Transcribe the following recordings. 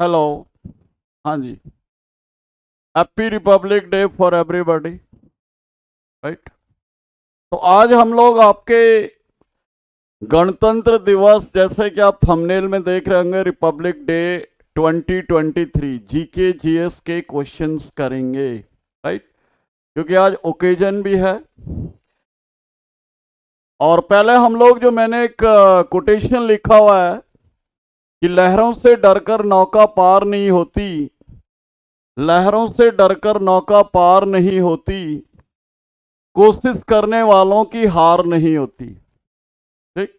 Hello. हाँ जी। Happy republic day for everybody. Right. तो आज हम लोग आपके गणतंत्र दिवस, जैसे कि आप थंबनेल में देख रहे होंगे, रिपब्लिक डे 2023 जीके जीएस के क्वेश्चंस करेंगे। राइट। क्योंकि आज ओकेजन भी है। और पहले हम लोग, जो मैंने एक कोटेशन लिखा हुआ है कि लहरों से डरकर नौका पार नहीं होती, लहरों से डरकर नौका पार नहीं होती, कोशिश करने वालों की हार नहीं होती। ठीक।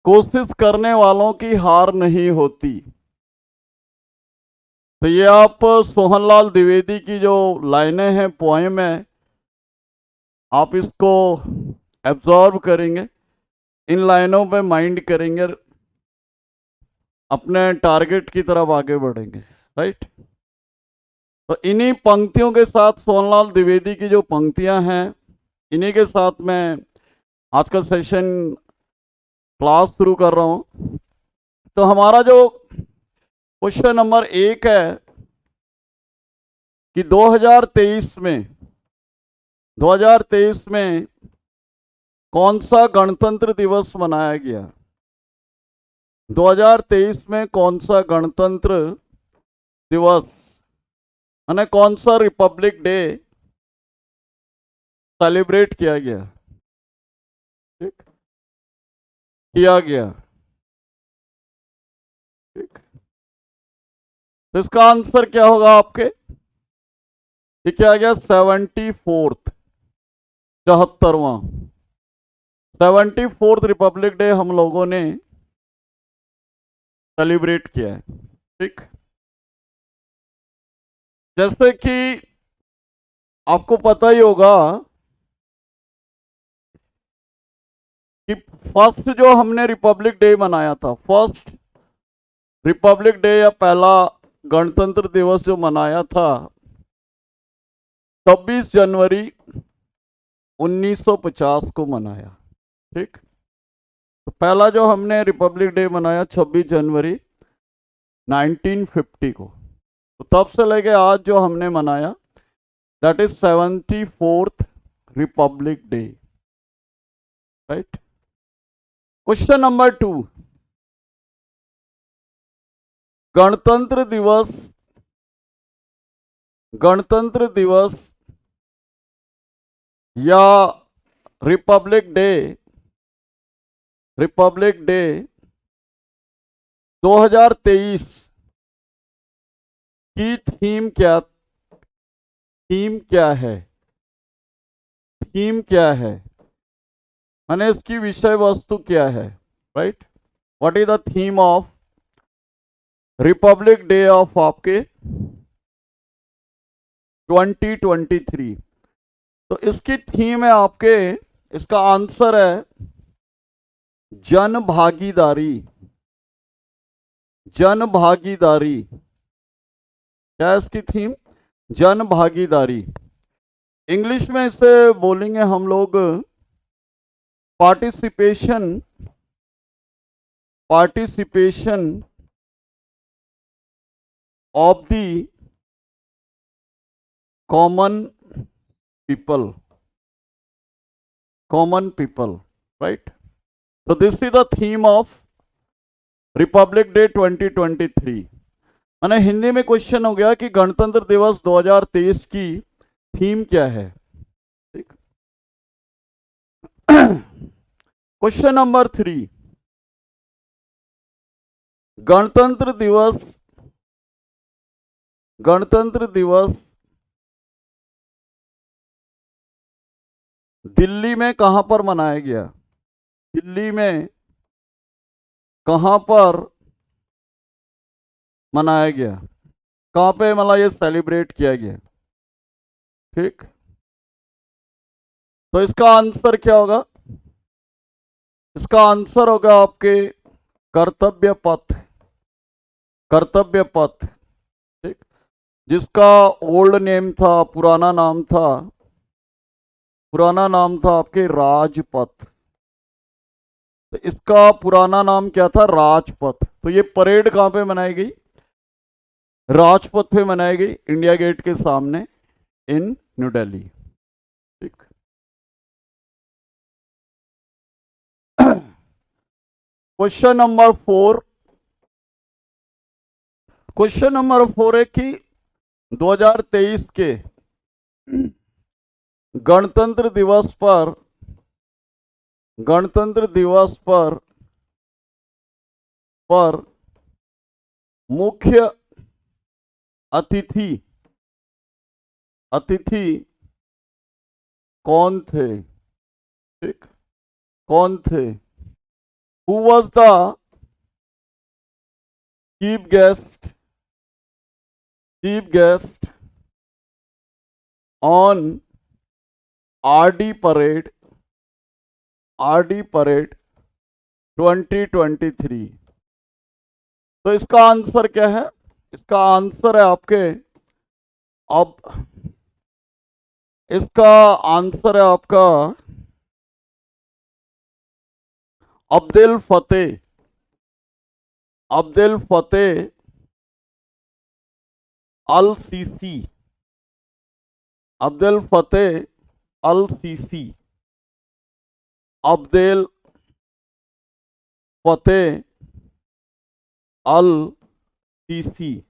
कोशिश करने वालों की हार नहीं होती। तो ये आप सोहनलाल द्विवेदी की जो लाइनें हैं, पोएम है, आप इसको एब्जॉर्ब करेंगे, इन लाइनों पे माइंड करेंगे, अपने टारगेट की तरफ आगे बढ़ेंगे। राइट। तो इन्हीं पंक्तियों के साथ, सोहनलाल द्विवेदी की जो पंक्तियां हैं, इन्हीं के साथ मैं आज का सेशन क्लास शुरू कर रहा हूं। तो हमारा जो क्वेश्चन नंबर 1 है कि 2023 में कौन सा गणतंत्र दिवस मनाया गया। 2023 में कौन सा गणतंत्र दिवस, यानी कौन सा रिपब्लिक डे सेलिब्रेट किया गया। ठीक। किया गया। ठीक। तो इसका आंसर क्या होगा आपके? ये क्या आ गया? 74th, 74वां 74th रिपब्लिक डे हम लोगों ने सेलिब्रेट किया है। ठीक। जैसे कि आपको पता ही होगा कि फर्स्ट जो हमने रिपब्लिक डे मनाया था, फर्स्ट रिपब्लिक डे या पहला गणतंत्र दिवस जो मनाया था, 26 जनवरी 1950 को मनाया। ठीक। तो पहला जो हमने रिपब्लिक डे मनाया 26 जनवरी 1950 को। तो तब से लेके आज जो हमने मनाया, that is 74th Republic day. Right. Question number 2, गणतंत्र दिवस, गणतंत्र दिवस या रिपब्लिक डे, रिपब्लिक डे 2023 की थीम क्या, थीम क्या है, थीम क्या है, माने इसकी विषय वस्तु क्या है। Right. What is the theme of republic day of आपके 2023? तो इसकी थीम है आपके, इसका आंसर है जन भागीदारी। जन भागीदारी। क्या है इसकी थीम? जन भागीदारी। इंग्लिश में इसे बोलेंगे हम लोग participation, participation of the common people, common people. Right. तो this is the theme of republic day 2023। मैंने हिंदी में क्वेश्चन हो गया कि गणतंत्र दिवस 2023 की थीम क्या है। ठीक। क्वेश्चन नंबर 3, गणतंत्र दिवस, गणतंत्र दिवस दिल्ली में कहां पर मनाया गया? दिल्ली में कहां पर मनाया गया? कहां पे मतलब ये सेलिब्रेट किया गया? ठीक। तो इसका आंसर क्या होगा? इसका आंसर होगा आपके कर्तव्य पथ, कर्तव्य पथ। ठीक। जिसका ओल्ड नेम था, पुराना नाम था, पुराना नाम था आपके राजपथ। तो इसका पुराना नाम क्या था? राजपथ। तो ये परेड कहां पे मनाई गई? राजपथ पे मनाई गई, इंडिया गेट के सामने इन न्यू दिल्ली। ठीक। Question number 4। क्वेश्चन नंबर 4 है कि 2023 के गणतंत्र दिवस पर, गणतंत्र दिवस पर मुख्य अतिथि अतिथि कौन थे? ठीक, कौन थे? Who was the chief guest, chief guest on RD parade, RD parade 2023? तो इसका आंसर क्या है? इसका आंसर है आपके, अब इसका आंसर है आपका अब्दुल फतेह, अब्दुल फतेह अल सीसी, अब्दुल फतेह अल सीसी, अब्दुल फतेह अल सीसी।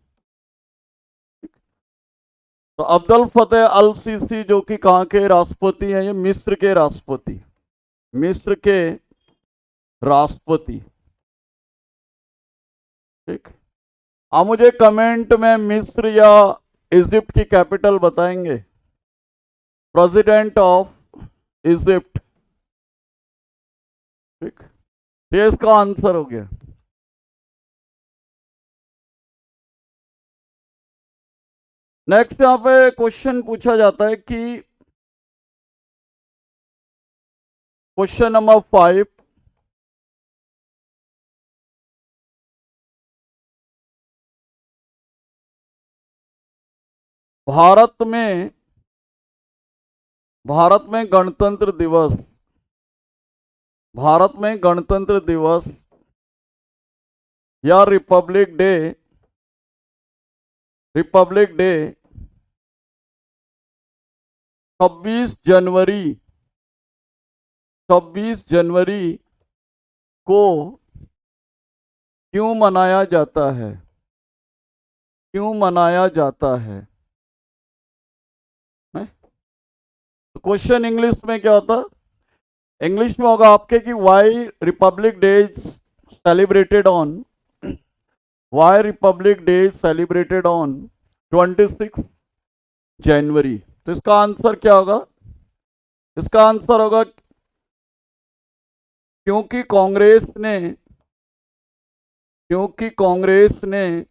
तो अब्दुल फतेह अल सीसी जो कि कहाँ के राष्ट्रपति हैं? ये मिस्र के राष्ट्रपति, मिस्र के राष्ट्रपति। ठीक। आप मुझे कमेंट में मिस्र या इजिप्ट की कैपिटल बताएंगे? President of Egypt. ठीक, ये इसका आंसर हो गया। नेक्स्ट यहां पे क्वेश्चन पूछा जाता है कि क्वेश्चन नंबर 5, भारत में, भारत में गणतंत्र दिवस, भारत में गणतंत्र दिवस या रिपब्लिक डे, रिपब्लिक डे 26 जनवरी, 26 जनवरी को क्यों मनाया जाता है? क्यों मनाया जाता है? तो क्वेश्चन इंग्लिश में क्या होता? इंग्लिश में होगा आपके कि why Republic Day celebrated on, why Republic Day celebrated on 26 January. तो इसका आंसर क्या होगा? इसका आंसर होगा क्योंकि कांग्रेस ने, क्योंकि कांग्रेस ने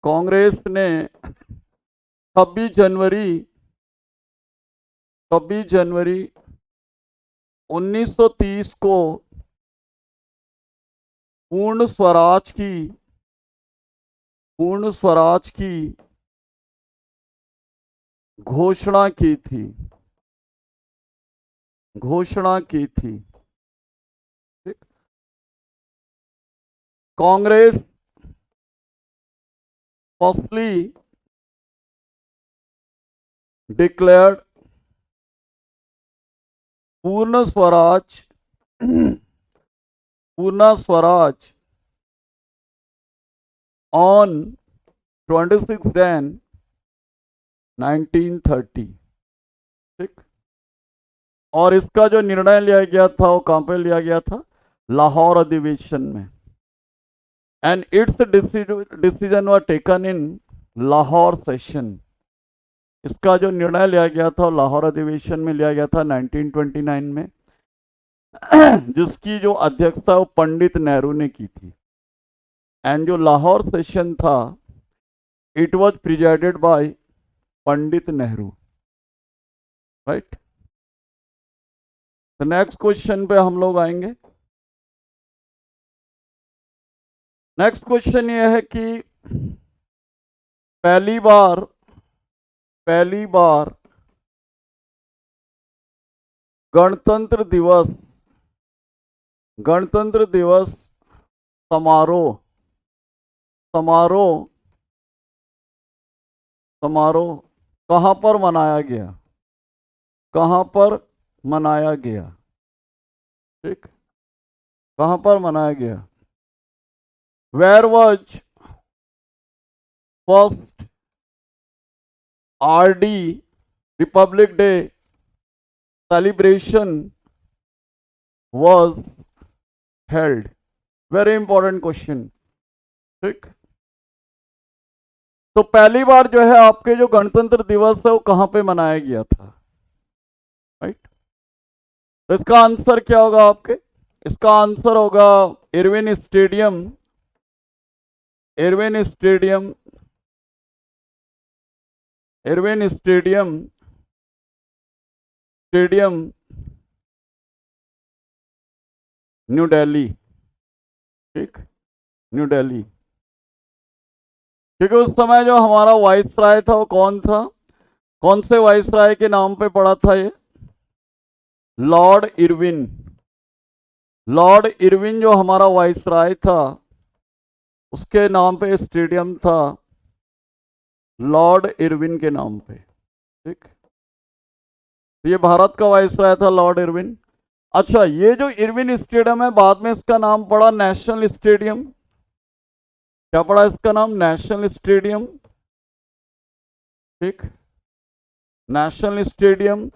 26 जनवरी, 26 जनवरी 1930 को पूर्ण स्वराज की, पूर्ण स्वराज की घोषणा की थी, घोषणा की थी। ठीक? कांग्रेस फर्स्टली डिक्लेयर्ड पूर्ण स्वराज, पूर्ण स्वराज ऑन 26 जैन 1930। ठीक। और इसका जो निर्णय लिया गया था वो कहां पे लिया गया था? लाहौर अधिवेशन में। And it's decision was taken in Lahore session. इसका जो निर्णय लिया गया था लाहौर अधिवेशन में लिया गया था 1929 में, जिसकी जो अध्यक्षता वो पंडित नेहरू ने की थी। एंड जो लाहौर सेशन था it was presided by Pandit Nehru. Right. तो नेक्स्ट क्वेश्चन पे हम लोग आएंगे। नेक्स्ट क्वेश्चन ये है कि पहली बार, पहली बार गणतंत्र दिवस गणतंत्र दिवस समारोह समारोह समारोह कहाँ पर मनाया गया? कहाँ पर मनाया गया? ठीक, कहाँ पर मनाया गया? Where was first RD republic day celebration was held? Very important question. ठीक, तो पहली बार जो है आपके जो गणतंत्र दिवस है वो कहां पे मनाया गया था? राइट, तो इसका आंसर क्या होगा आपके? इसका आंसर होगा Irwin stadium, Irwin stadium, Irwin stadium, stadium new Delhi. ठीक, न्यू दिल्ली, क्योंकि उस समय जो हमारा वाइसराय था वो कौन था? कौन से वाइसराय के नाम पे पड़ा था ये? Lord Irwin. लॉर्ड इरविन जो हमारा वाइसराय था उसके नाम पे स्टेडियम था, लॉर्ड इरविन के नाम पे। ठीक, तो ये भारत का वाइसराय था लॉर्ड इरविन। अच्छा, ये जो इरविन स्टेडियम है बाद में इसका नाम पड़ा नेशनल स्टेडियम। क्या पड़ा इसका नाम? National stadium. ठीक, नेशनल स्टेडियम।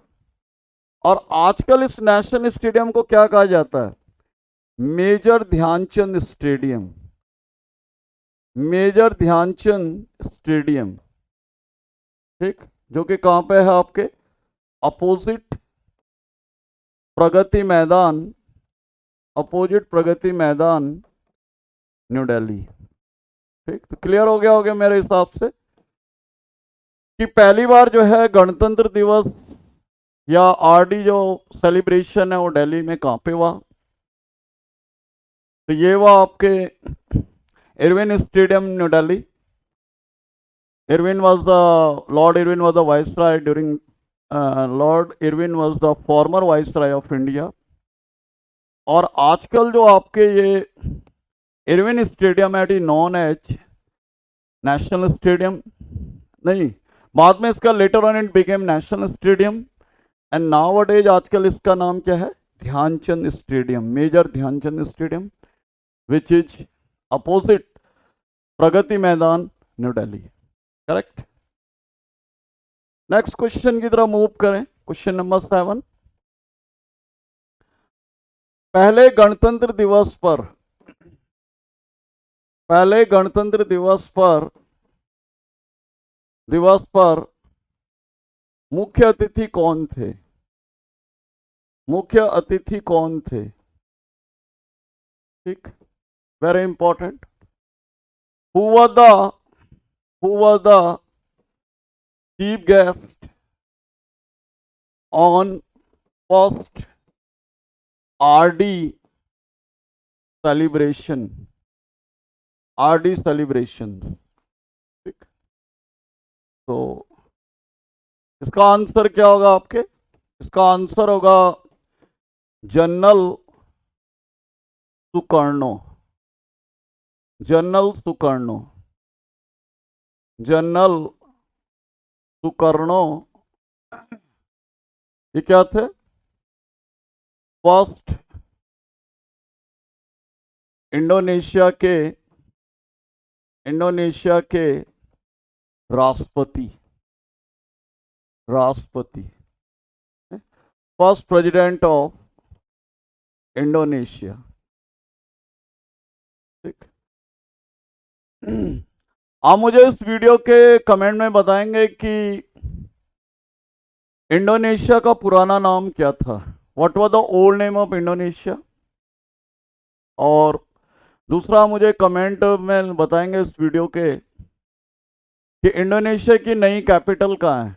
और आजकल इस नेशनल स्टेडियम को क्या कहा जाता है? Major Dhyanchand stadium, major Dhyanchand stadium. ठीक, जो कि कहां पे है आपके? अपोजिट प्रगति मैदान, अपोजिट प्रगति मैदान, न्यू दिल्ली। ठीक, तो क्लियर हो गया मेरे हिसाब से कि पहली बार जो है गणतंत्र दिवस या RD जो सेलिब्रेशन है वो दिल्ली में कहां पे हुआ? तो ये हुआ आपके Irwin stadium, new Delhi. Irwin was the Lord Irwin was the viceroy during Lord Irwin was the former viceroy of India। और आजकल जो आपके ये इरविन स्टेडियम है it is known as national stadium. नहीं, बाद में इसका later on it became national stadium and nowadays आजकल इसका नाम क्या है? Dhyanchand stadium, major Dhyanchand stadium which is opposite Pragati Maidan, New Delhi. Correct. Next question की तरफ मूव करें, क्वेश्चन नंबर 7। पहले गणतंत्र दिवस पर, पहले गणतंत्र दिवस पर मुख्य अतिथि कौन थे? मुख्य अतिथि कौन थे? ठीक, very important. Who was the chief guest on first RD celebration? RD celebration। ठीक, तो इसका आंसर क्या होगा आपके? इसका आंसर होगा general Sukarno, general Sukarno, general Sukarno. ये क्या थे? फर्स्ट इंडोनेशिया के राष्ट्रपति, फर्स्ट प्रेसिडेंट ऑफ इंडोनेशिया। ठीक, आप मुझे इस वीडियो के कमेंट में बताएंगे कि इंडोनेशिया का पुराना नाम क्या था? What was the old name of Indonesia? और दूसरा मुझे कमेंट में बताएंगे इस वीडियो के कि इंडोनेशिया की नई कैपिटल कहाँ है?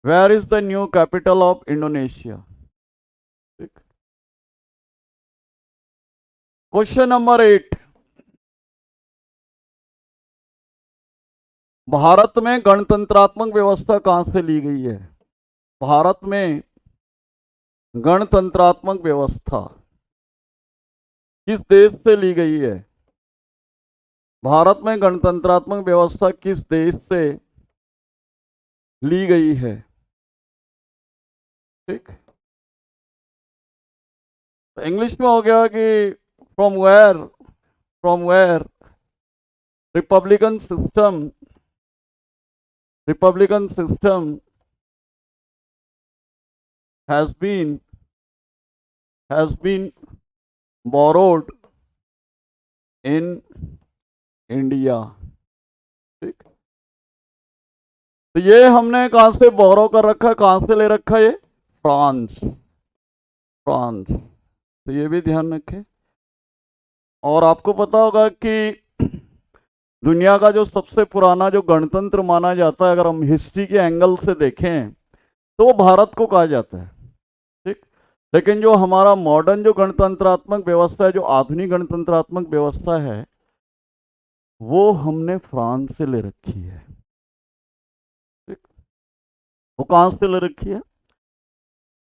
Where is the new capital of Indonesia? ठीक, क्वेश्चन नंबर 8। भारत में गणतंत्रात्मक व्यवस्था कहां से ली गई है? भारत में गणतंत्रात्मक व्यवस्था किस देश से ली गई है? भारत में गणतंत्रात्मक व्यवस्था किस देश से ली गई है? ठीक, तो इंग्लिश में हो गया कि from where republican system has been borrowed in India. ठीक, तो ये हमने कहां से बोरो कर रखा है, कहां से ले रखा है? ये फ्रांस। तो ये भी ध्यान रखें। और आपको पता होगा कि दुनिया का जो सबसे पुराना जो गणतंत्र माना जाता है, अगर हम हिस्ट्री के एंगल से देखें तो वो भारत को कहा जाता है। ठीक, लेकिन जो हमारा मॉडर्न जो गणतंत्रात्मक व्यवस्था है, जो आधुनिक गणतंत्रात्मक व्यवस्था है, वो हमने फ्रांस से ले रखी है। ठीक, वो कहां से ले रखी है?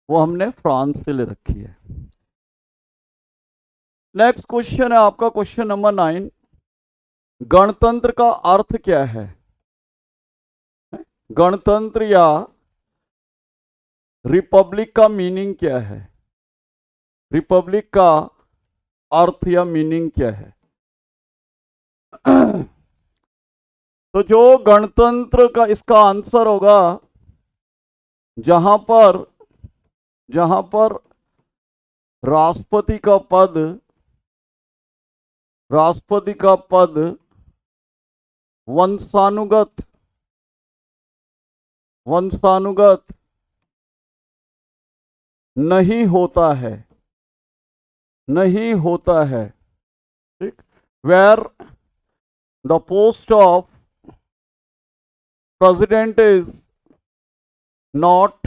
वो हमने फ्रांस से ले रखी है। नेक्स्ट क्वेश्चन है आपका क्वेश्चन नंबर 9। गणतंत्र का अर्थ क्या है? गणतंत्र या रिपब्लिक का मीनिंग क्या है? रिपब्लिक का अर्थ या मीनिंग क्या है? तो जो गणतंत्र का इसका आंसर होगा, जहां पर राष्ट्रपति का पद वंशानुगत नहीं होता है। ठीक, where the post of president is not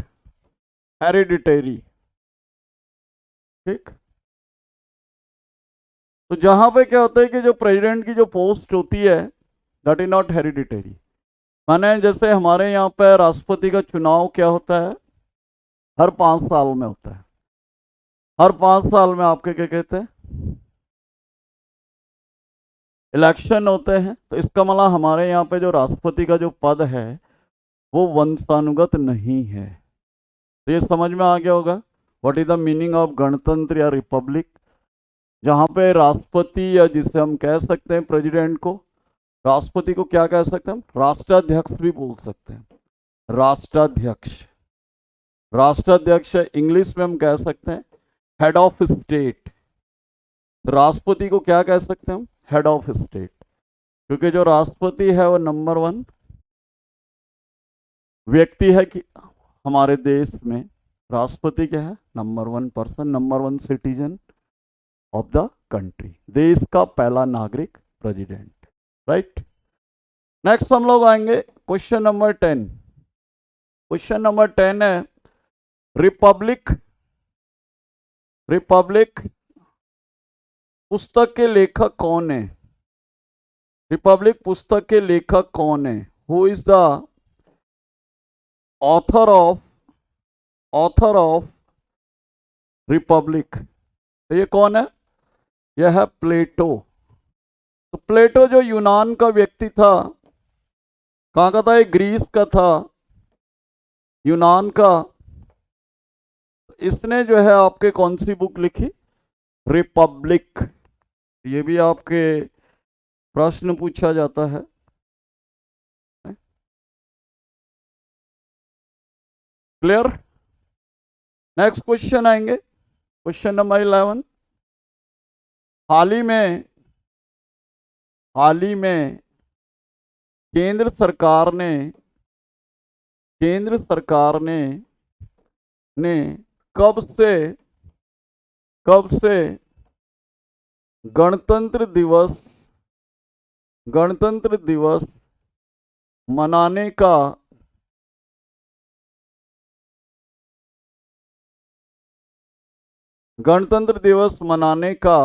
hereditary. ठीक, तो जहां पे क्या होता है कि जो प्रेसिडेंट की जो पोस्ट होती है दैट इज नॉट हेरिडिटरी। माने जैसे हमारे यहाँ पे राष्ट्रपति का चुनाव क्या होता है? हर 5 साल में होता है। हर 5 साल में आपके क्या कहते हैं? इलेक्शन होते हैं। तो इसका मतलब हमारे यहाँ पे जो राष्ट्रपति का जो पद है वो वंशानुगत नहीं है। तो ये समझ में आ गया होगा what is the meaning of गणतंत्र या रिपब्लिक। जहाँ पे राष्ट्रपति या जिसे हम कह सकते हैं प्रेसिडेंट को, राष्ट्रपति को क्या कह सकते हैं हम? राष्ट्राध्यक्ष भी बोल सकते हैं। राष्ट्राध्यक्ष इंग्लिश में हम कह सकते हैं हेड ऑफ स्टेट। राष्ट्रपति को क्या कह सकते हैं हम? Head of state. क्योंकि जो राष्ट्रपति है वो नंबर 1 व्यक्ति है कि हमारे देश में राष्ट्रपति क्या है? Number 1 person, number 1 citizen of the country, देश का पहला नागरिक प्रेसिडेंट। राइट, नेक्स्ट हम लोग आएंगे क्वेश्चन नंबर 10। क्वेश्चन नंबर 10 है रिपब्लिक पुस्तक के लेखक कौन है? रिपब्लिक पुस्तक के लेखक कौन है? Who is the author of Republic? तो ये कौन है? यह है प्लेटो। तो प्लेटो जो यूनान का व्यक्ति था, कहाँ का था? ये ग्रीस का था, यूनान का। इसने जो है आपके कौन सी बुक लिखी? रिपब्लिक। ये भी आपके प्रश्न पूछा जाता है। क्लियर? नेक्स्ट क्वेश्चन आएंगे क्वेश्चन नंबर 11। हाल ही में केंद्र सरकार ने कब से गणतंत्र दिवस मनाने का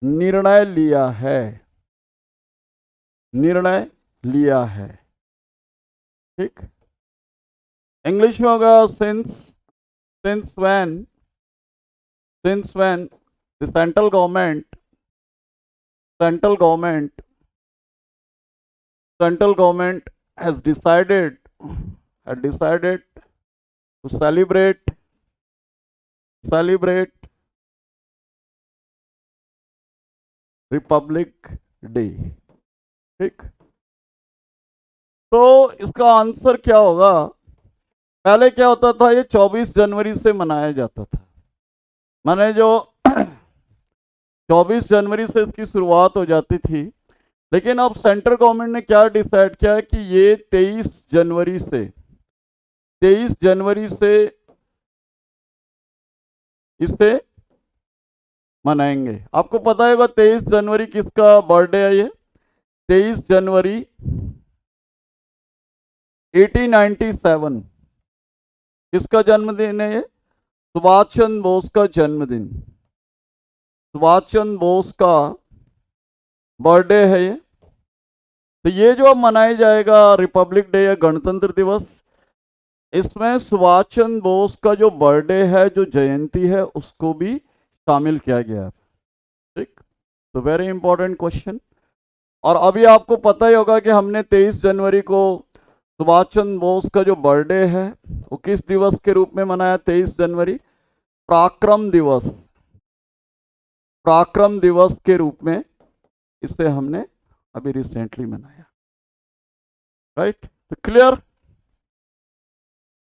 निर्णय लिया है? ठीक, इंग्लिश में होगा since when since when the central government has decided to celebrate Republic day. ठीक, तो इसका आंसर क्या होगा? पहले क्या होता था, ये 24 जनवरी से मनाया जाता था। माने जो 24 जनवरी से इसकी शुरुआत हो जाती थी, लेकिन अब सेंट्रल गवर्नमेंट ने क्या डिसाइड किया है कि ये 23 जनवरी से इसे मनाएंगे। आपको पता होगा 23 जनवरी किसका बर्थडे है? ये 23 जनवरी 1897 किसका जन्मदिन है? ये सुभाष चंद्र बोस का जन्मदिन, सुभाष चंद्र बोस का बर्थडे है ये। तो ये जो अब मनाया जाएगा रिपब्लिक डे या गणतंत्र दिवस, इसमें सुभाष चंद्र बोस का जो बर्थडे है, जो जयंती है, उसको भी शामिल किया गया है। ठीक, तो वेरी इंपॉर्टेंट क्वेश्चन। और अभी आपको पता ही होगा कि हमने 23 जनवरी को सुभाष चंद्र बोस का जो बर्थडे है वो किस दिवस के रूप में मनाया? 23 जनवरी पराक्रम दिवस, पराक्रम दिवस के रूप में इसे हमने अभी रिसेंटली मनाया। राइट, तो क्लियर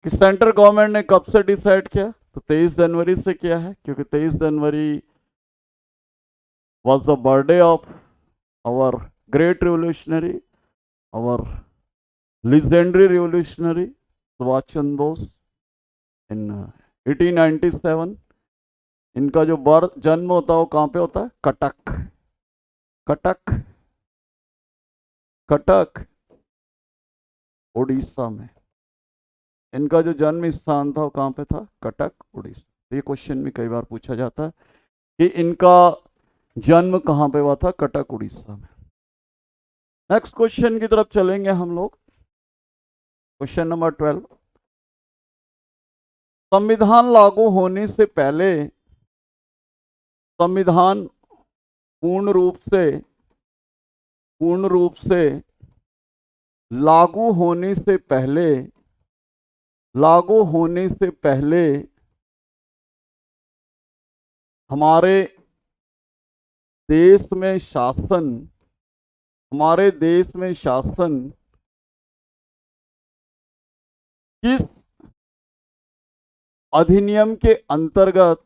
कि सेंट्रल गवर्नमेंट ने कब से डिसाइड किया? तो 23 जनवरी से किया है, क्योंकि 23 जनवरी was the birthday of our great revolutionary, our legendary revolutionary Subhash Chandra Bose in 1897। इनका जो जन्म होता है वो कहाँ पे होता है? कटक, कटक, कटक उड़ीसा में। इनका जो जन्म स्थान था वो कहाँ पे था? कटक, उड़ीसा। ये क्वेश्चन भी कई बार पूछा जाता है कि इनका जन्म कहाँ पे हुआ था? कटक, उड़ीसा में। नेक्स्ट क्वेश्चन की तरफ चलेंगे हम लोग। क्वेश्चन नंबर 12, संविधान लागू होने से पहले, संविधान पूर्ण रूप से लागू होने से पहले हमारे देश में शासन किस अधिनियम के अंतर्गत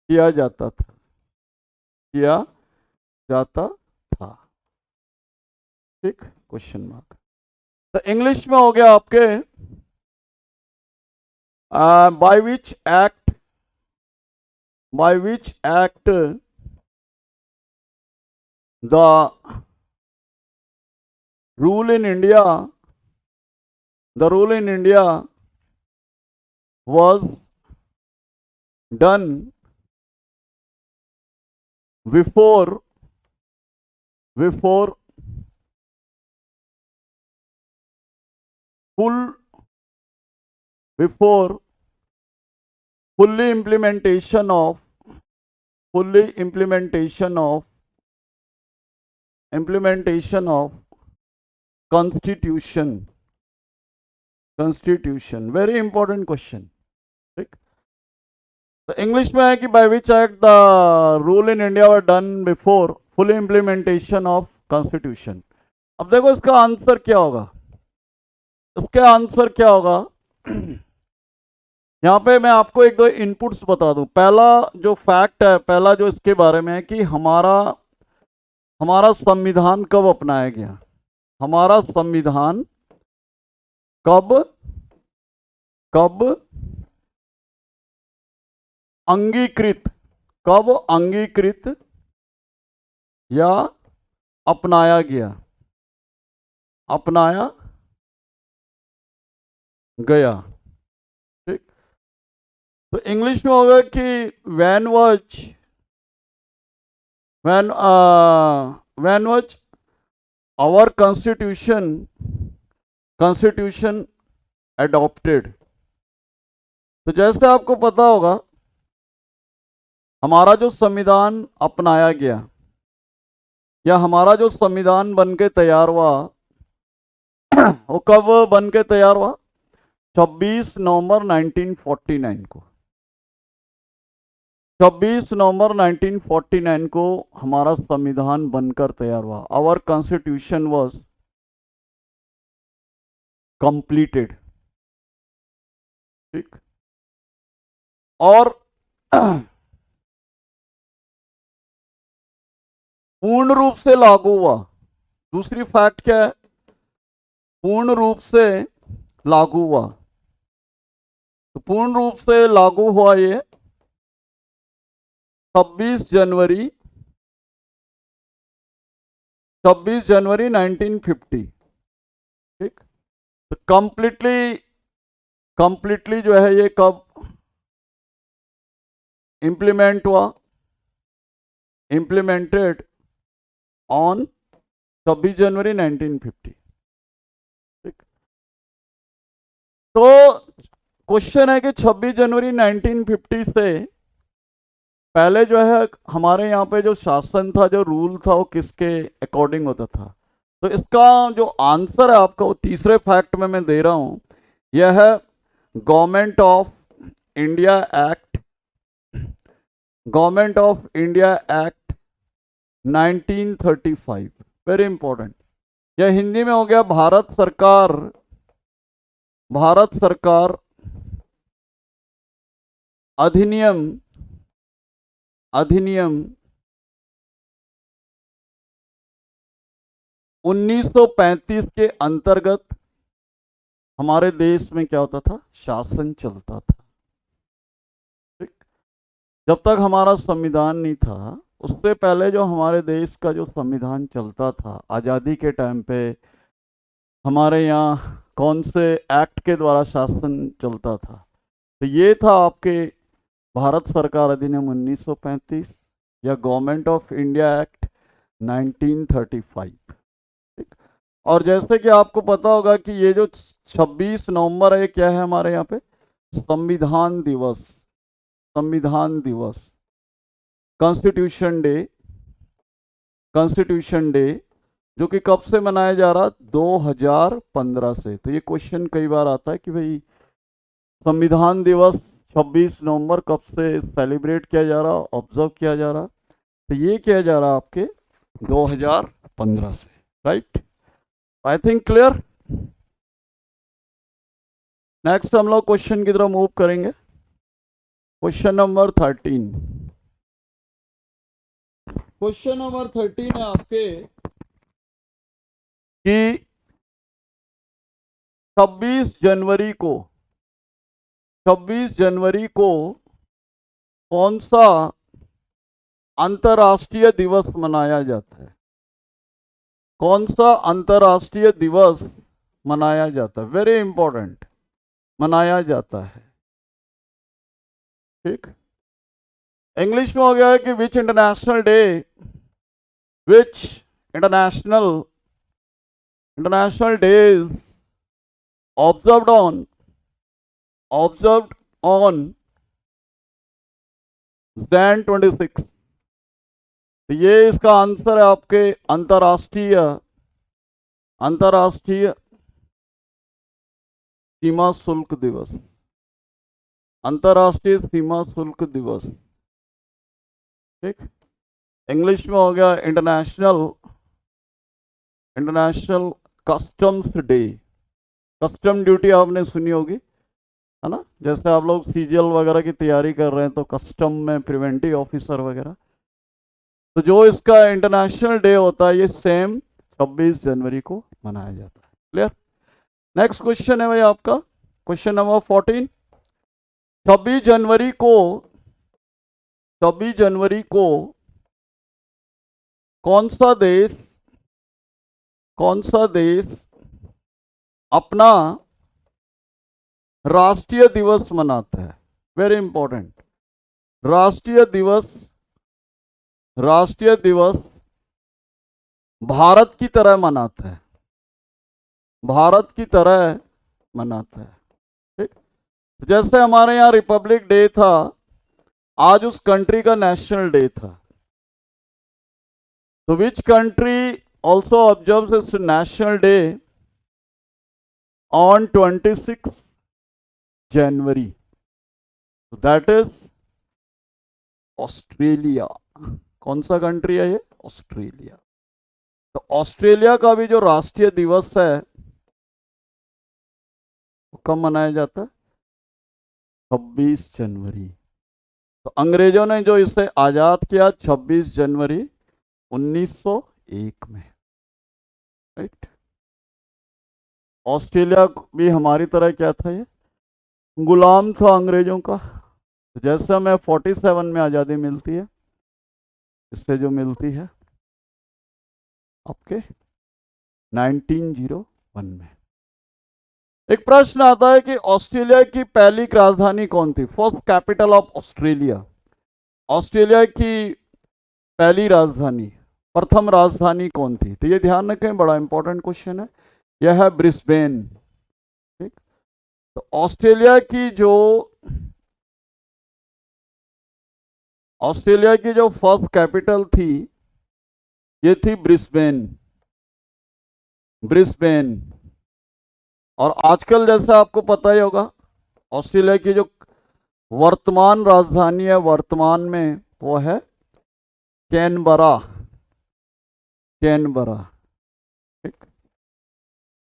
किया जाता था? ठीक, क्वेश्चन मार्क। तो इंग्लिश में हो गया आपके, by which act the rule in India was done before fully implementation of constitution। Very important question. ठीक, तो इंग्लिश में है कि by which act the rule in India were done before full implementation of constitution. अब देखो इसका answer क्या होगा? यहाँ पे मैं आपको एक दो इनपुट्स बता दूं। पहला जो फैक्ट है, पहला जो इसके बारे में है कि हमारा संविधान कब अपनाया गया, हमारा संविधान कब अंगीकृत या अपनाया गया? ठीक, तो इंग्लिश में होगा कि when was our constitution adopted. तो जैसे आपको पता होगा, हमारा जो संविधान अपनाया गया या हमारा जो संविधान बन के तैयार हुआ वो कब बन के तैयार हुआ? 26 नवंबर 1949 को। 26 नवंबर 1949 को हमारा संविधान बनकर तैयार हुआ। Our constitution was completed. ठीक। और पूर्ण रूप से लागू हुआ। दूसरी फैक्ट क्या है? पूर्ण रूप से लागू हुआ। तो पूर्ण रूप से लागू हुआ ये 26 जनवरी 1950। ठीक। तो कंप्लीटली जो है ये कब इंप्लीमेंट हुआ? इंप्लीमेंटेड ऑन 26 जनवरी 1950। ठीक। तो क्वेश्चन है कि 26 जनवरी 1950 से पहले जो है हमारे यहाँ पे जो शासन था, जो रूल था, वो किसके अकॉर्डिंग होता था? तो इसका जो आंसर है आपका वो तीसरे फैक्ट में मैं दे रहा हूं। यह है government of India act, government of India act 1935। Very important. यह हिंदी में हो गया भारत सरकार अधिनियम 1935 के अंतर्गत हमारे देश में क्या होता था? शासन चलता था। ठीक। जब तक हमारा संविधान नहीं था, उससे पहले जो हमारे देश का जो संविधान चलता था, आज़ादी के टाइम पे हमारे यहाँ कौन से एक्ट के द्वारा शासन चलता था? तो ये था आपके भारत सरकार अधिनियम 1935 या गवर्नमेंट ऑफ इंडिया एक्ट 1935। ठीक। और जैसे कि आपको पता होगा कि ये जो 26 नवंबर है, ये क्या है हमारे यहाँ पे? संविधान दिवस। संविधान दिवस, कॉन्स्टिट्यूशन डे, जो कि कब से मनाया जा रहा? 2015 से। तो ये क्वेश्चन कई बार आता है कि भाई संविधान दिवस 26 नवंबर कब से सेलिब्रेट किया जा रहा, ऑब्जर्व किया जा रहा? तो ये किया जा रहा आपके 2015 से। Right. I think clear. Next हम लोग क्वेश्चन की तरफ मूव करेंगे। Question number 13। क्वेश्चन नंबर 13 है आपके कि 26 जनवरी को कौन सा अंतर्राष्ट्रीय दिवस मनाया जाता है? कौन सा अंतर्राष्ट्रीय दिवस मनाया जाता है? वेरी इंपॉर्टेंट, मनाया जाता है। ठीक। इंग्लिश में हो गया है कि विच international days observed on Jan 26। तो ये इसका आंसर है आपके अंतर्राष्ट्रीय सीमा शुल्क दिवस। अंतर्राष्ट्रीय सीमा शुल्क दिवस। ठीक। इंग्लिश में हो गया international customs day. Custom duty आपने सुनी होगी, है ना? जैसे आप लोग सीजीएल वगैरह की तैयारी कर रहे हैं तो कस्टम में प्रिवेंटिव ऑफिसर वगैरह, तो जो इसका इंटरनेशनल डे होता है ये सेम 26 जनवरी को मनाया जाता है। क्लियर। नेक्स्ट क्वेश्चन है भाई आपका क्वेश्चन नंबर 14। 26 जनवरी को कौन सा देश अपना राष्ट्रीय दिवस मनाता है? Very important. राष्ट्रीय दिवस भारत की तरह मनाता है, भारत की तरह मनाता है। ठीक, जैसे हमारे यहाँ रिपब्लिक डे था, आज उस कंट्री का नेशनल डे था। तो which country also observes it's national day on 26 January? That is Australia. कौन सा कंट्री है ये? ऑस्ट्रेलिया। तो ऑस्ट्रेलिया का भी जो राष्ट्रीय दिवस है वो कब मनाया जाता है? 26 जनवरी। तो अंग्रेजों ने जो इसे आजाद किया 26 जनवरी 1901 में। राइट। ऑस्ट्रेलिया भी हमारी तरह क्या था, ये गुलाम था अंग्रेजों का। तो जैसे हमें 47 में आज़ादी मिलती है, इससे जो मिलती है आपके 1901 में। एक प्रश्न आता है कि ऑस्ट्रेलिया की पहली राजधानी कौन थी? First capital of Australia. Australia की पहली राजधानी, प्रथम राजधानी कौन थी? तो ये ध्यान रखें, बड़ा इंपॉर्टेंट क्वेश्चन है। यह है ब्रिस्बेन। ठीक, तो ऑस्ट्रेलिया की जो फर्स्ट कैपिटल थी ये थी ब्रिस्बेन। ब्रिस्बेन। और आजकल जैसा आपको पता ही होगा, ऑस्ट्रेलिया की जो वर्तमान राजधानी है वर्तमान में वो है कैनबरा। कैनबरा। ठीक,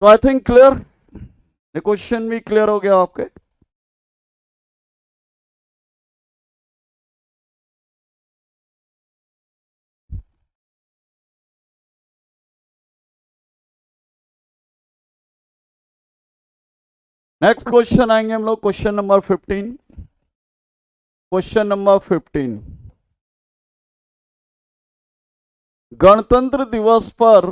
तो आई थिंक क्लियर, ये क्वेश्चन भी क्लियर हो गया आपके। नेक्स्ट क्वेश्चन आएंगे हम लोग, क्वेश्चन नंबर 15। क्वेश्चन नंबर 15, गणतंत्र दिवस पर,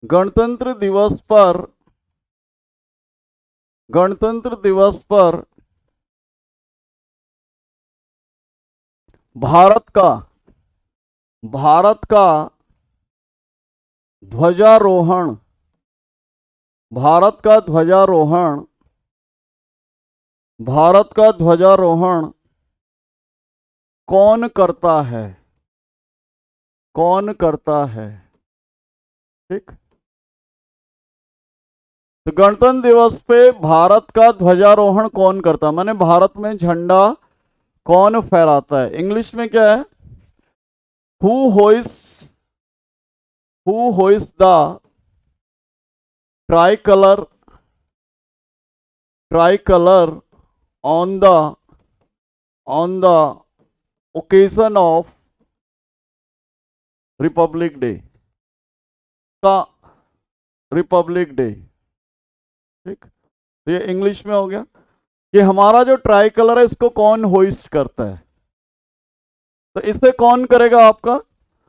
गणतंत्र दिवस पर, गणतंत्र दिवस पर भारत का, भारत का ध्वजारोहण, भारत का ध्वजारोहण, भारत का ध्वजारोहण कौन करता है? कौन करता है? ठीक, तो गणतंत्र दिवस पे भारत का ध्वजारोहण कौन करता है, माने भारत में झंडा कौन फहराता है? इंग्लिश में क्या है? Who hoist, who hoist the try colour, try colour on the, on the occasion of republic day का, रिपब्लिक डे। ठीक, तो ये इंग्लिश में हो गया कि हमारा जो ट्राई कलर है इसको कौन होइस्ट करता है। तो इसे कौन करेगा आपका?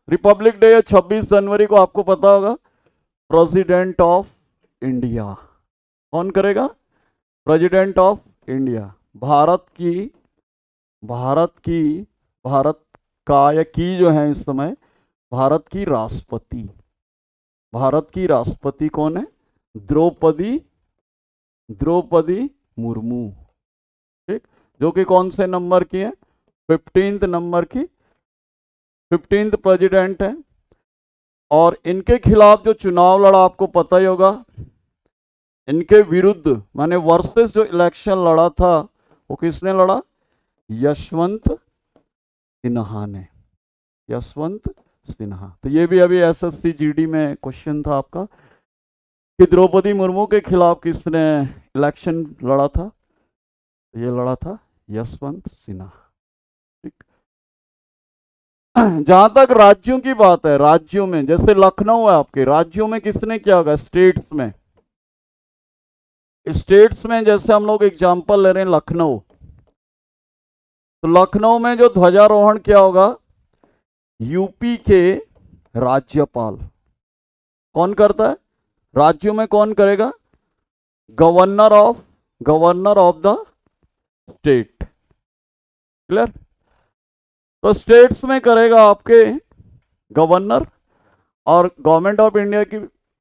रिपब्लिक डे 26 जनवरी को आपको पता होगा प्रेसिडेंट ऑफ इंडिया। कौन करेगा? President of India. भारत की, भारत की, भारत का या की जो है इस समय भारत की राष्ट्रपति, भारत की राष्ट्रपति कौन है? द्रौपदी, द्रौपदी मुर्मू। ठीक, जो कि कौन से नंबर की है? 15th नंबर की, 15th प्रेसिडेंट है। और इनके खिलाफ जो चुनाव लड़ा आपको पता ही होगा, इनके विरुद्ध माने वर्सेस जो इलेक्शन लड़ा था वो किसने लड़ा? यशवंत सिन्हा ने, यशवंत सिन्हा। तो ये भी अभी एसएससी जीडी में क्वेश्चन था आपका कि द्रौपदी मुर्मू के खिलाफ किसने इलेक्शन लड़ा था? ये लड़ा था यशवंत सिन्हा। ठीक, जहां तक राज्यों की बात है, राज्यों में जैसे लखनऊ है आपके, राज्यों में किसने किया होगा? स्टेट्स में, स्टेट्स में जैसे हम लोग एग्जांपल ले रहे हैं लखनऊ, तो लखनऊ में जो ध्वजारोहण किया होगा यूपी के राज्यपाल। कौन करता है? राज्यों में कौन करेगा? Governor of, governor of the state. Clear? तो स्टेट्स में करेगा आपके गवर्नर, और गवर्नमेंट ऑफ इंडिया की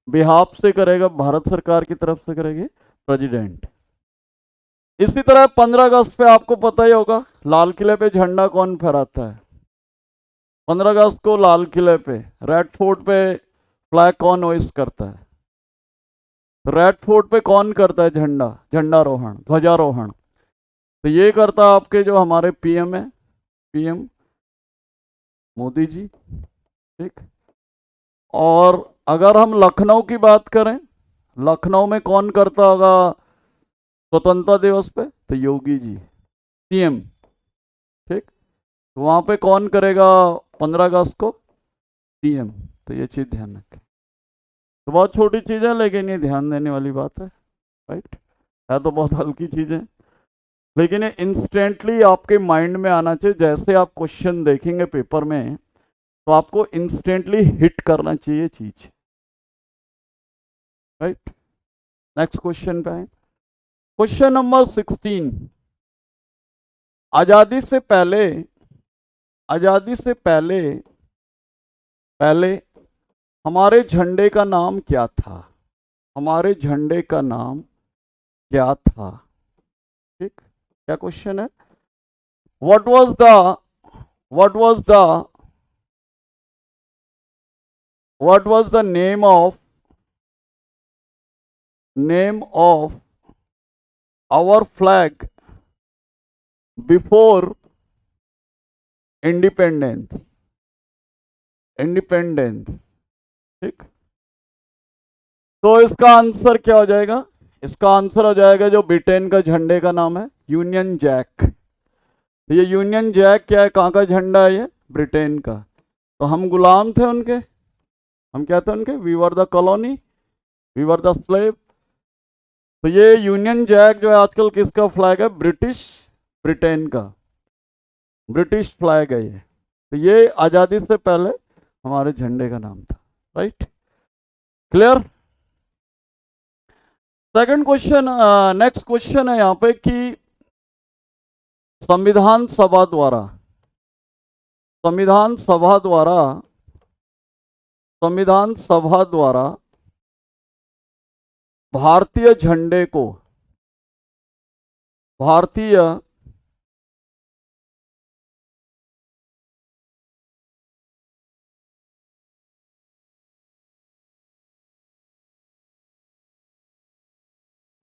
बिहाफ से करेगा, भारत सरकार की तरफ से करेगी प्रेसिडेंट। इसी तरह 15 अगस्त पे आपको पता ही होगा लाल किले पे झंडा कौन फहराता है। 15 अगस्त को लाल किले पे रेड फोर्ट पे फ्लैग कौन होइस्ट करता है? रेड फोर्ट पे कौन करता है झंडारोहण, ध्वजारोहण? तो ये करता है आपके जो हमारे पीएम है, पीएम मोदी जी। ठीक। और अगर हम लखनऊ की बात करें, लखनऊ में कौन करता होगा स्वतंत्रता दिवस पे? तो योगी जी, सीएम। ठीक। तो वहां पे कौन करेगा 15 अगस्त को? सीएम। तो ये चीज ध्यान रखें। तो बहुत छोटी चीज है लेकिन ये ध्यान देने वाली बात है, राइट? है तो बहुत हल्की चीज है, लेकिन ये इंस्टेंटली आपके माइंड में आना चाहिए। जैसे आप क्वेश्चन देखेंगे पेपर में तो आपको इंस्टेंटली हिट करना चाहिए चीज, राइट? नेक्स्ट क्वेश्चन पे आए। Question number 16। आजादी से पहले, आजादी से पहले पहले हमारे झंडे का नाम क्या था? हमारे झंडे का नाम क्या था? ठीक, क्या क्वेश्चन है? What was the what was the what was the name of our flag before independence? Independence. ठीक। तो इसका आंसर क्या हो जाएगा? इसका आंसर हो जाएगा जो ब्रिटेन का झंडे का नाम है, यूनियन जैक। तो ये यूनियन जैक क्या है, कहाँ का झंडा है? ये ब्रिटेन का। तो हम गुलाम थे उनके, हम क्या थे उनके? We were the colony, we were the slave. तो ये यूनियन जैक जो है आजकल किसका फ्लैग है? ब्रिटेन का, ब्रिटिश फ्लैग है ये। तो ये आज़ादी से पहले हमारे झंडे का नाम था, right? Clear? Second question, next question है यहाँ पे कि संविधान सभा द्वारा संविधान सभा द्वारा संविधान सभा द्वारा भारतीय झंडे को भारतीय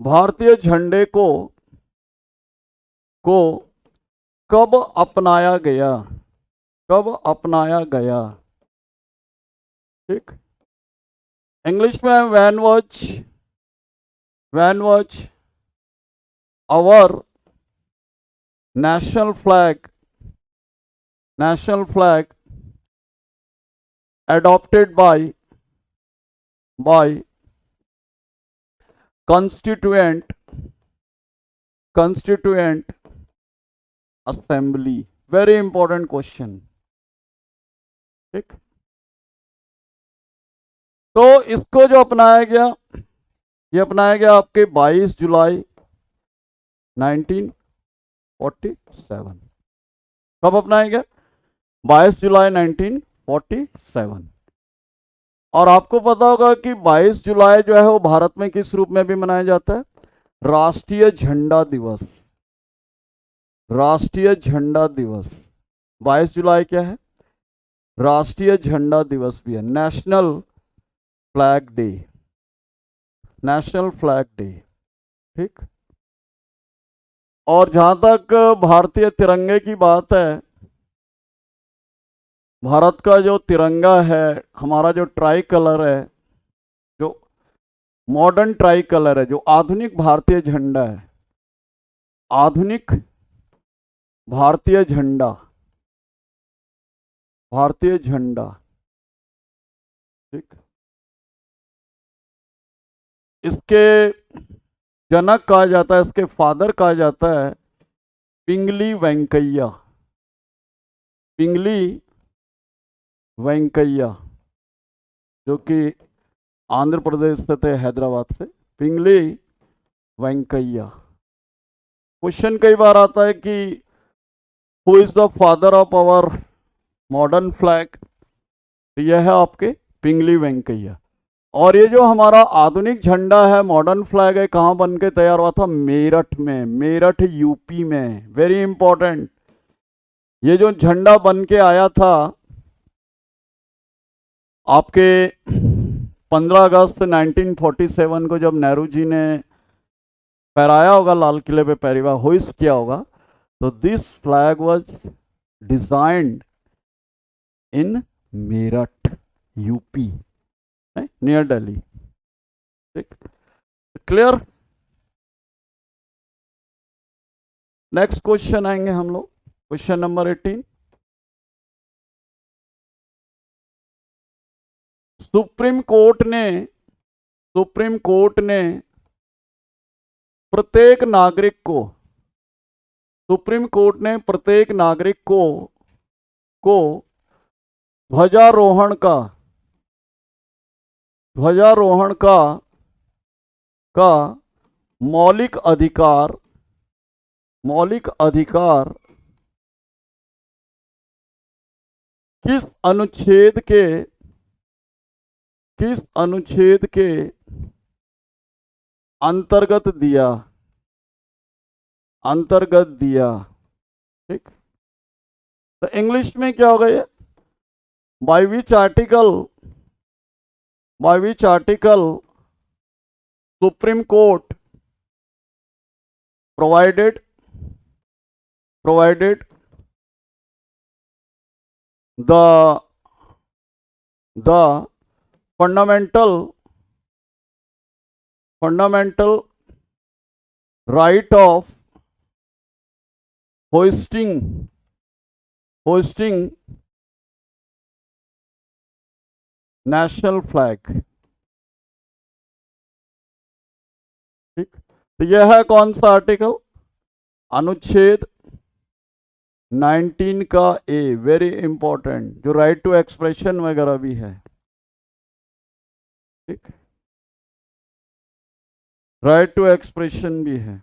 भारतीय झंडे को कब अपनाया गया? कब अपनाया गया? ठीक। इंग्लिश में when was our national flag adopted by constituent assembly? Very important question. ठीक। तो इसको जो अपनाया गया, ये अपनाया गया आपके 22 जुलाई 1947। कब अपनाया गया? 22 जुलाई 1947। और आपको पता होगा कि 22 जुलाई जो है वो भारत में किस रूप में भी मनाया जाता है? राष्ट्रीय झंडा दिवस। राष्ट्रीय झंडा दिवस 22 जुलाई क्या है? राष्ट्रीय झंडा दिवस भी है, national flag day, national flag day. ठीक। और जहां तक भारतीय तिरंगे की बात है, भारत का जो तिरंगा है, हमारा जो ट्राई कलर है, जो मॉडर्न ट्राई कलर है, जो आधुनिक भारतीय झंडा है, आधुनिक भारतीय झंडा, भारतीय झंडा। ठीक। इसके जनक कहा जाता है, इसके फादर कहा जाता है पिंगली वेंकैया। पिंगली वेंकैया जो कि आंध्र प्रदेश से थे, हैदराबाद से। पिंगली वेंकैया। क्वेश्चन कई बार आता है कि who is the father of our modern flag? तो यह है आपके पिंगली वेंकैया। और ये जो हमारा आधुनिक झंडा है, मॉडर्न फ्लैग है, कहाँ बन के तैयार हुआ था? मेरठ में, मेरठ यूपी में। Very important. ये जो झंडा बन के आया था आपके 15 अगस्त 1947 को, जब नेहरू जी ने फहराया होगा लाल किले पे, पहली बार होइस्ट किया होगा, तो this flag was designed in Meerut UP, near Delhi. ठीक, क्लियर। नेक्स्ट क्वेश्चन आएंगे हम लोग, क्वेश्चन नंबर 18। सुप्रीम कोर्ट ने प्रत्येक नागरिक को सुप्रीम कोर्ट ने प्रत्येक नागरिक को ध्वजारोहण का मौलिक अधिकार किस अनुच्छेद के अंतर्गत दिया। ठीक, तो इंग्लिश में क्या होगा ये? By which article supreme court provided the fundamental right of hoisting national flag। ठीक, तो यह है कौन सा आर्टिकल? अनुच्छेद 19 का ए। वेरी इंपॉर्टेंट, जो राइट टू एक्सप्रेशन वगैरह भी है। ठीक, राइट टू एक्सप्रेशन भी है।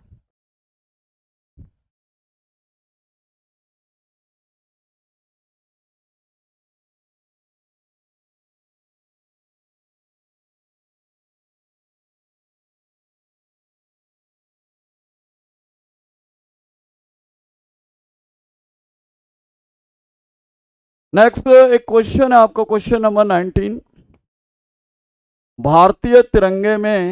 नेक्स्ट एक क्वेश्चन है आपका, क्वेश्चन नंबर 19। भारतीय तिरंगे में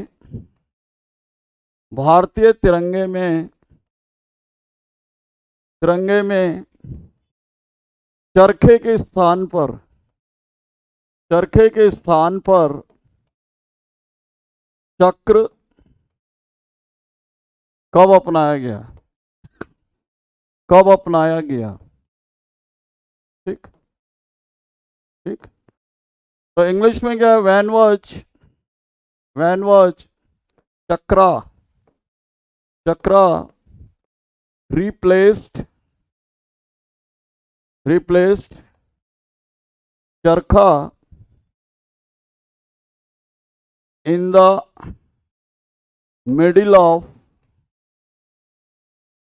चरखे के स्थान पर चक्र कब अपनाया गया? ठीक, तो इंग्लिश में क्या है? व्हेन वाज चक्रा replaced चरखा in the middle of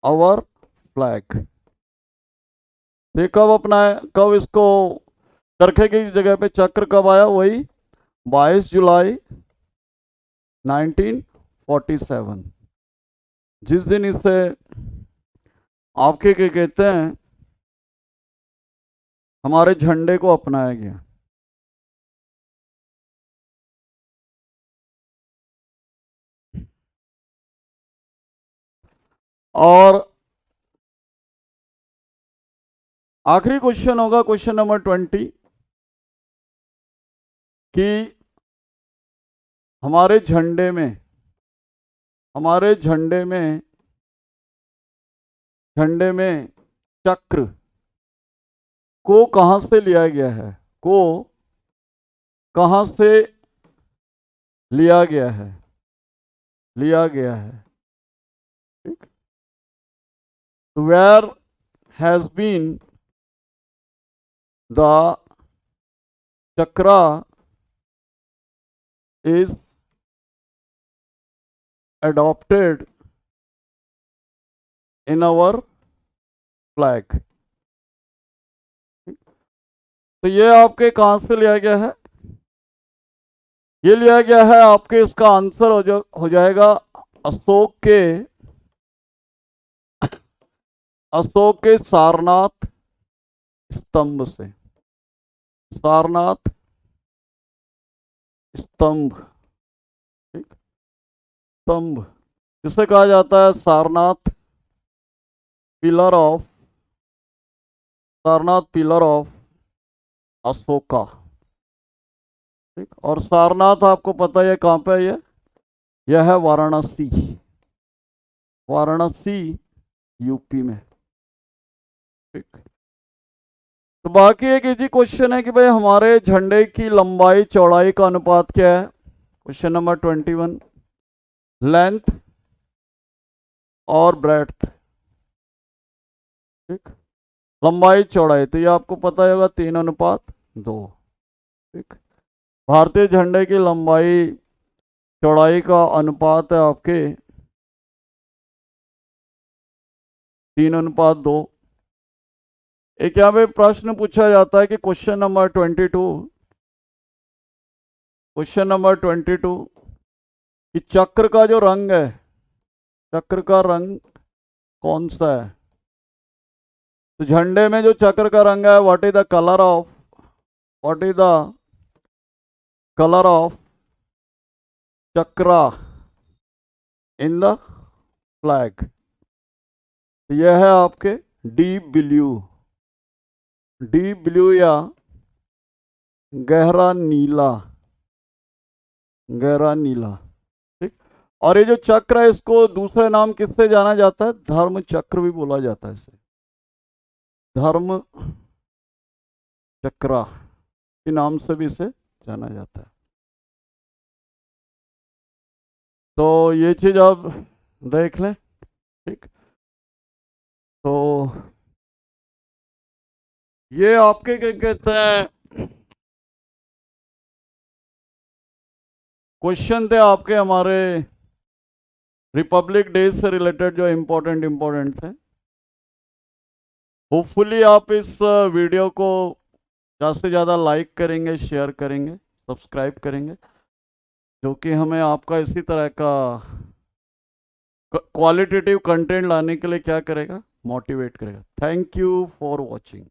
our flag। ये कब इसको चरखे की जगह पे चक्र कब आया? वही 22 जुलाई 1947, जिस दिन इसे आपके क्या कहते हैं, हमारे झंडे को अपनाया गया। और आखिरी क्वेश्चन होगा, क्वेश्चन नंबर 20, कि हमारे झंडे में चक्र को कहां से लिया गया है? लिया गया है। ठीक, where has been the chakra is adopted in our flag। तो ये आपके कहां से लिया गया है? ये लिया गया है आपके, इसका आंसर हो जाएगा अशोक के सारनाथ स्तंभ से। सारनाथ स्तंभ, ठीक, स्तंभ जिसे कहा जाता है pillar of Sarnath pillar of Ashoka. ठीक, और सारनाथ आपको पता है कहाँ पे है, यह है वाराणसी, वाराणसी यूपी में। ठीक, तो बाकी एक इजी क्वेश्चन है कि भाई हमारे झंडे की लंबाई चौड़ाई का अनुपात क्या है। क्वेश्चन नंबर 21, लेंथ और ब्रेड्थ। ठीक, लंबाई चौड़ाई तो ये आपको पता होगा 3:2। ठीक, भारतीय झंडे की लंबाई चौड़ाई का अनुपात है आपके 3:2। एक यहाँ पे प्रश्न पूछा जाता है कि क्वेश्चन नंबर 22 कि चक्र का जो रंग है, चक्र का रंग कौन सा है। तो झंडे में जो चक्र का रंग है, what is the colour of chakra in the flag. तो यह है आपके डीप ब्लू या गहरा नीला, गहरा नीला। ठीक, और ये जो चक्र है इसको दूसरे नाम किससे जाना जाता है, धर्म चक्र भी बोला जाता है इसे, धर्म चक्रा के नाम से भी इसे जाना जाता है। तो ये चीज आप देख लें। ठीक, तो ये आपके क्या कहते हैं क्वेश्चन थे आपके हमारे रिपब्लिक डे से रिलेटेड जो इम्पोर्टेंट थे। होपफुली आप इस वीडियो को ज़्यादा से ज़्यादा लाइक करेंगे, शेयर करेंगे, सब्सक्राइब करेंगे, जो कि हमें आपका इसी तरह का क्वालिटेटिव कंटेंट लाने के लिए क्या करेगा, मोटिवेट करेगा। Thank you for watching.